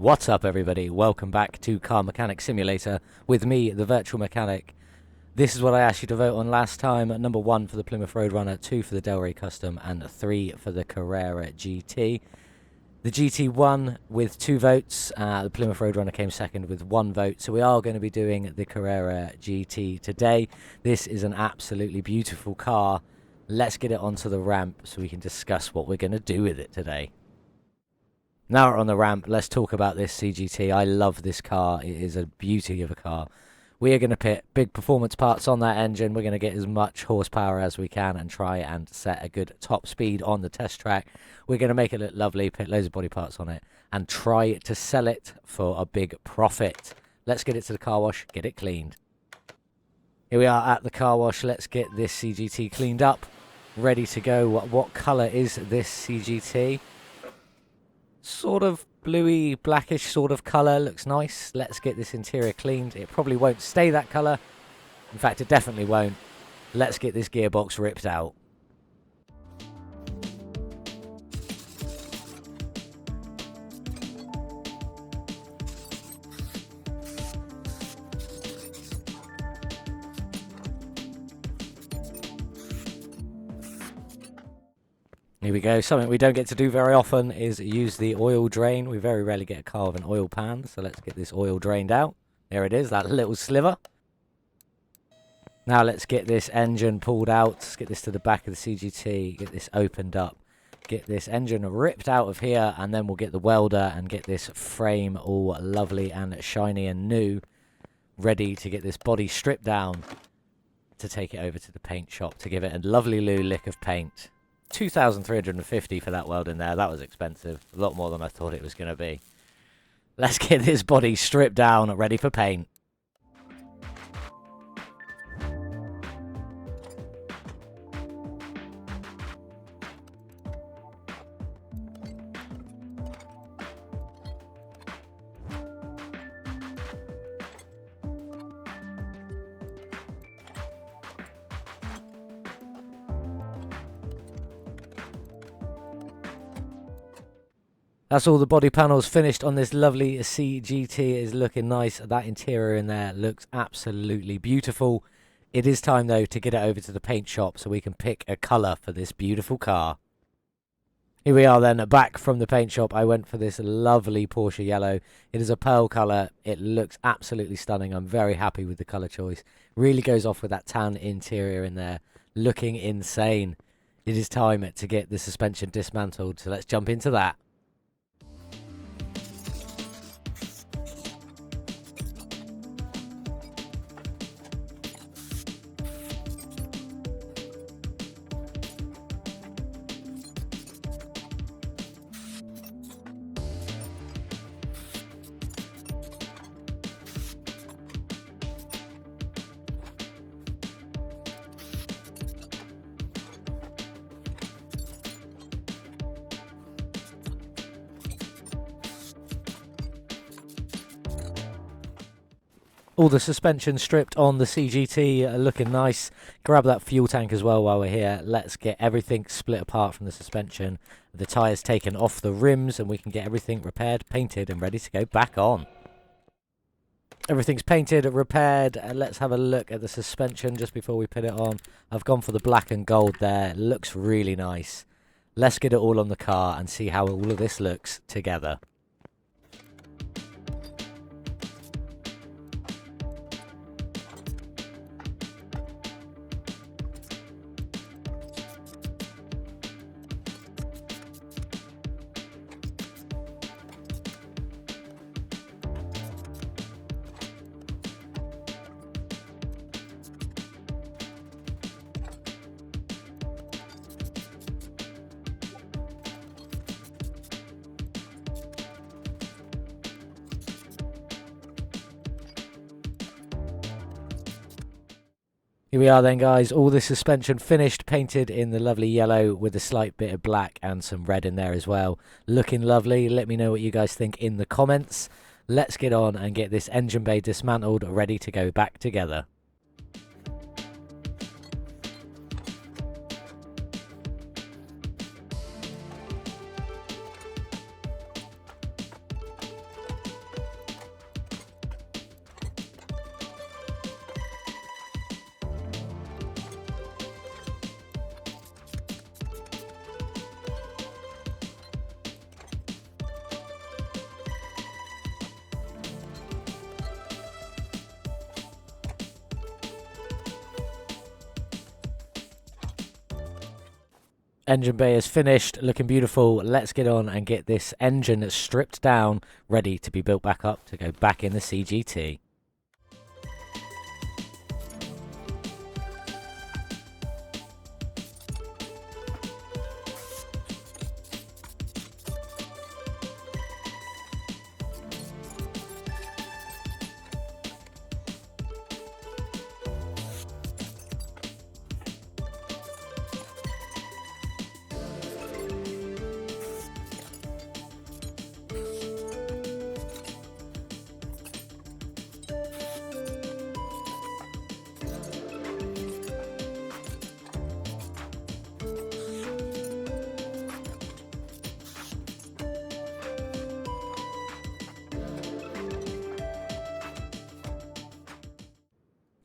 What's up, everybody? Welcome back to Car Mechanic Simulator with me, the Virtual Mechanic. This is what I asked you to vote on last time. Number 1 for the Plymouth Roadrunner, 2 for the Delray Custom, and 3 for the Carrera GT. The GT won with 2 votes. The Plymouth Roadrunner came second with 1 vote. So we are going to be doing the Carrera GT today. This is an absolutely beautiful car. Let's get it onto the ramp so we can discuss what we're going to do with it today. Now we're on the ramp, let's talk about this CGT. I love this car. It is a beauty of a car. We are going to put big performance parts on that engine. We're going to get as much horsepower as we can and try and set a good top speed on the test track. We're going to make it look lovely, put loads of body parts on it, and try to sell it for a big profit. Let's get it to the car wash, get it cleaned. Here we are at the car wash. Let's get this CGT cleaned up, ready to go. What colour is this CGT? Sort of bluey, blackish sort of colour. Looks nice. Let's get this interior cleaned. It probably won't stay that colour. In fact, it definitely won't. Let's get this gearbox ripped out. Here we go. Something we don't get to do very often is use the oil drain. We very rarely get a car with an oil pan, so let's get this oil drained out. There it is, that little sliver. Now let's get this engine pulled out. Let's get this to the back of the CGT, get this opened up, get this engine ripped out of here, and then we'll get the welder and get this frame all lovely and shiny and new, ready to get this body stripped down to take it over to the paint shop to give it a lovely new lick of paint. 2,350 for that weld in there. That was expensive. A lot more than I thought it was going to be. Let's get this body stripped down, ready for paint. That's all the body panels finished on this lovely CGT. It is looking nice. That interior in there looks absolutely beautiful. It is time, though, to get it over to the paint shop so we can pick a colour for this beautiful car. Here we are then, back from the paint shop. I went for this lovely Porsche yellow. It is a pearl colour. It looks absolutely stunning. I'm very happy with the colour choice. Really goes off with that tan interior in there. Looking insane. It is time to get the suspension dismantled, so let's jump into that. All the suspension stripped on the CGT, looking nice. Grab that fuel tank as well while we're here. Let's get everything split apart from the suspension. The tyres taken off the rims, and we can get everything repaired, painted, and ready to go back on. Everything's painted, repaired. Let's have a look at the suspension just before we put it on. I've gone for the black and gold there. It looks really nice. Let's get it all on the car and see how all of this looks together. Here we are then, guys, all the suspension finished, painted in the lovely yellow with a slight bit of black and some red in there as well. Looking lovely. Let me know what you guys think in the comments. Let's get on and get this engine bay dismantled, ready to go back together. Engine bay is finished, looking beautiful. Let's get on and get this engine stripped down, ready to be built back up to go back in the CGT.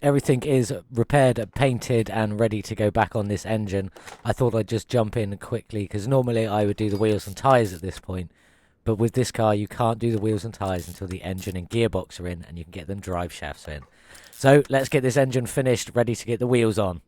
Everything is repaired, painted and ready to go back on this engine. I thought I'd just jump in quickly because normally I would do the wheels and tyres at this point. But with this car you can't do the wheels and tyres until the engine and gearbox are in and you can get them drive shafts in. So let's get this engine finished, ready to get the wheels on.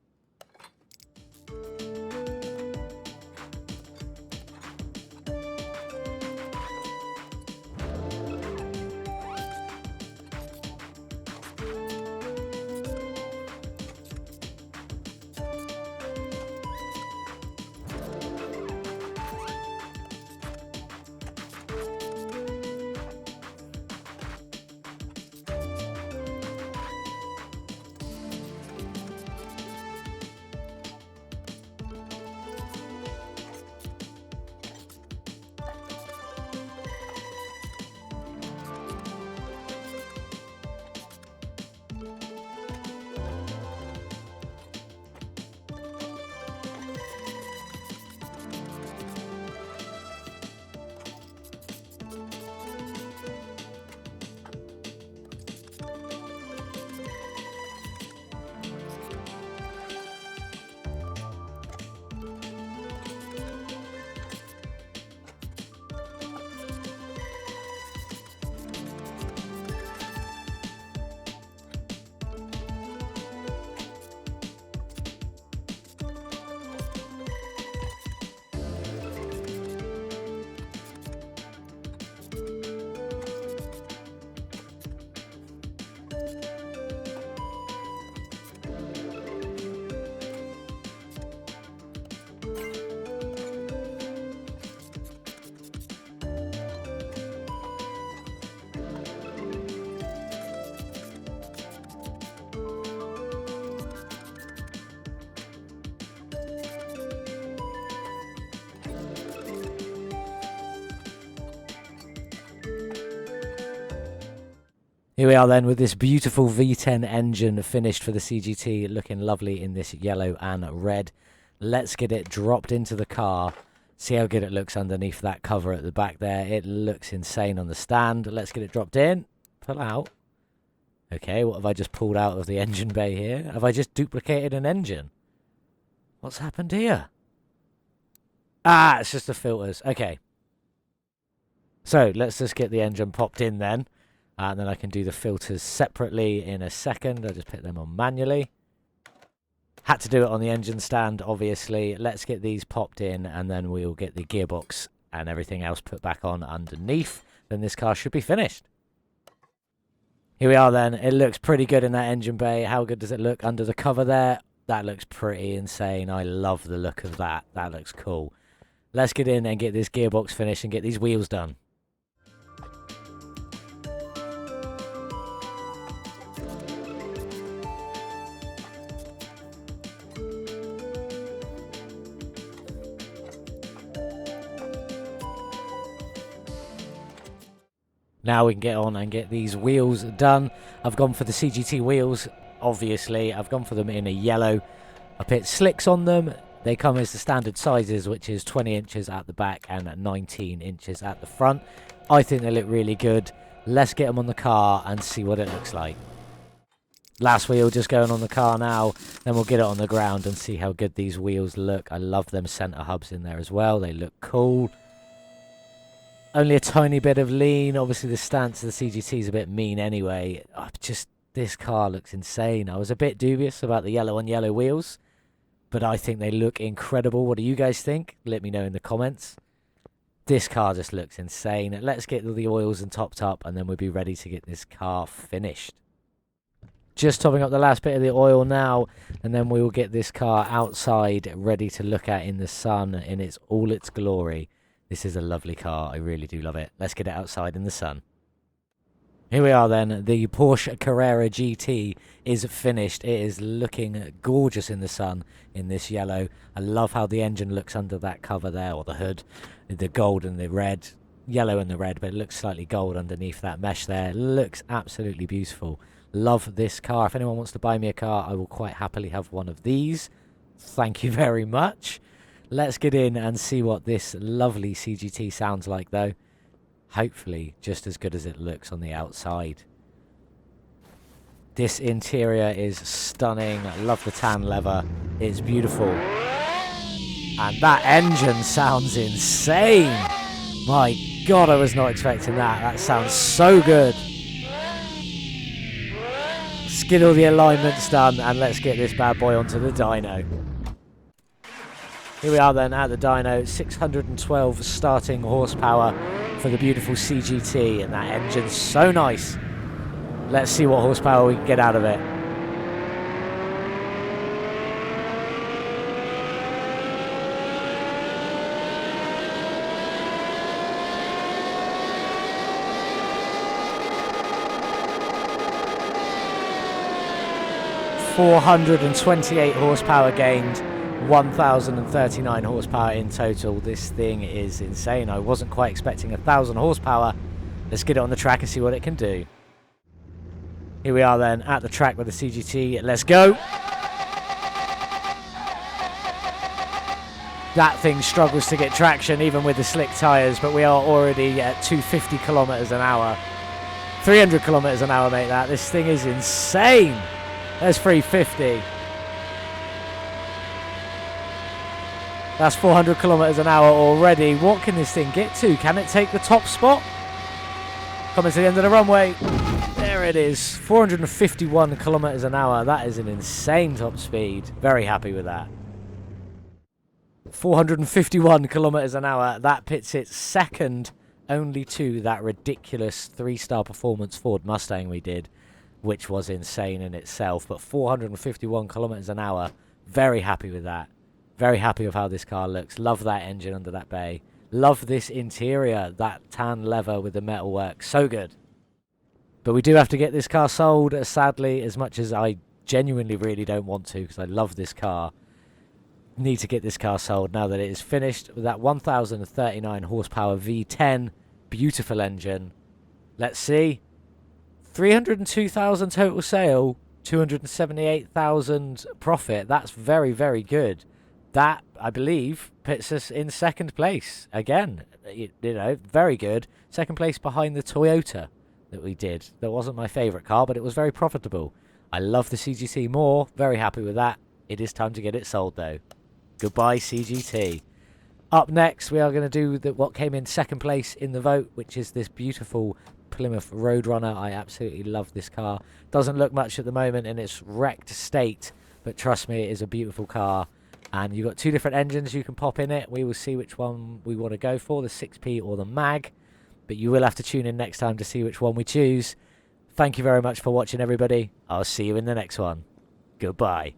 Here we are then with this beautiful V10 engine finished for the CGT, looking lovely in this yellow and red. Let's get it dropped into the car, see how good it looks underneath that cover at the back there. It looks insane on the stand. Let's get it dropped in, pull out. Okay, what have I just pulled out of the engine bay here? Have I just duplicated an engine? What's happened here? Ah, it's just the filters. Okay. So let's just get the engine popped in then. And then I can do the filters separately in a second. I'll just put them on manually. Had to do it on the engine stand, obviously. Let's get these popped in and then we'll get the gearbox and everything else put back on underneath. Then this car should be finished. Here we are then. It looks pretty good in that engine bay. How good does it look under the cover there? That looks pretty insane. I love the look of that. That looks cool. Let's get in and get this gearbox finished and get these wheels done. Now we can get on and get these wheels done. I've gone for the CGT wheels, obviously. I've gone for them in a yellow. I put slicks on them. They come as the standard sizes, which is 20 inches at the back and 19 inches at the front. I think they look really good. Let's get them on the car and see what it looks like. Last wheel just going on the car now. Then we'll get it on the ground and see how good these wheels look. I love them center hubs in there as well. They look cool. Only a tiny bit of lean. Obviously, the stance of the CGT is a bit mean anyway. This car looks insane. I was a bit dubious about the yellow on yellow wheels. but I think they look incredible. What do you guys think? Let me know in the comments. This car just looks insane. Let's get the oils and topped up, and then we'll be ready to get this car finished. Just topping up the last bit of the oil now, and then we will get this car outside, ready to look at in the sun in all its glory. This is a lovely car. I really do love it. Let's get it outside in the sun. Here we are then. The Porsche Carrera GT is finished. It is looking gorgeous in the sun in this yellow. I love how the engine looks under that cover there, or the hood. The gold and the red. Yellow and the red, but it looks slightly gold underneath that mesh there. It looks absolutely beautiful. Love this car. If anyone wants to buy me a car, I will quite happily have one of these. Thank you very much. Let's get in and see what this lovely CGT sounds like, though. Hopefully just as good as it looks on the outside. This interior is stunning. I love the tan leather. It's beautiful. And that engine sounds insane. My God, I was not expecting that. That sounds so good. Let's get all the alignments done, and let's get this bad boy onto the dyno. Here we are then at the dyno. 612 starting horsepower for the beautiful CGT, and that engine's so nice. Let's see what horsepower we can get out of it. .428 horsepower gained, 1,039 horsepower in total. This thing is insane. I wasn't quite expecting 1,000 horsepower. Let's get it on the track and see what it can do. Here we are then at the track with the CGT. Let's go. That thing struggles to get traction even with the slick tyres, but we are already at 250 kilometers an hour. 300 kilometers an hour, mate, that. This thing is insane. There's 350. That's 400 kilometers an hour already. What can this thing get to? Can it take the top spot? Coming to the end of the runway. There it is. 451 kilometers an hour. That is an insane top speed. Very happy with that. 451 kilometers an hour. That pits it second only to that ridiculous 3-star performance Ford Mustang we did, which was insane in itself. But 451 kilometers an hour. Very happy with that. Very happy with how this car looks. Love that engine under that bay. Love this interior, that tan leather with the metalwork. So good. But we do have to get this car sold, sadly, as much as I genuinely really don't want to, because I love this car. Need to get this car sold now that it is finished with that 1,039 horsepower V10. Beautiful engine. Let's see. 302,000 total sale, 278,000 profit. That's very, very good. That, I believe, puts us in second place. Again, you know, very good. Second place behind the Toyota that we did. That wasn't my favourite car, but it was very profitable. I love the CGT more. Very happy with that. It is time to get it sold, though. Goodbye, CGT. Up next, we are going to do what came in second place in the vote, which is this beautiful Plymouth Roadrunner. I absolutely love this car. Doesn't look much at the moment in its wrecked state, but trust me, it is a beautiful car. And you've got two different engines you can pop in it. We will see which one we want to go for, the 6P or the MAG. But you will have to tune in next time to see which one we choose. Thank you very much for watching, everybody. I'll see you in the next one. Goodbye.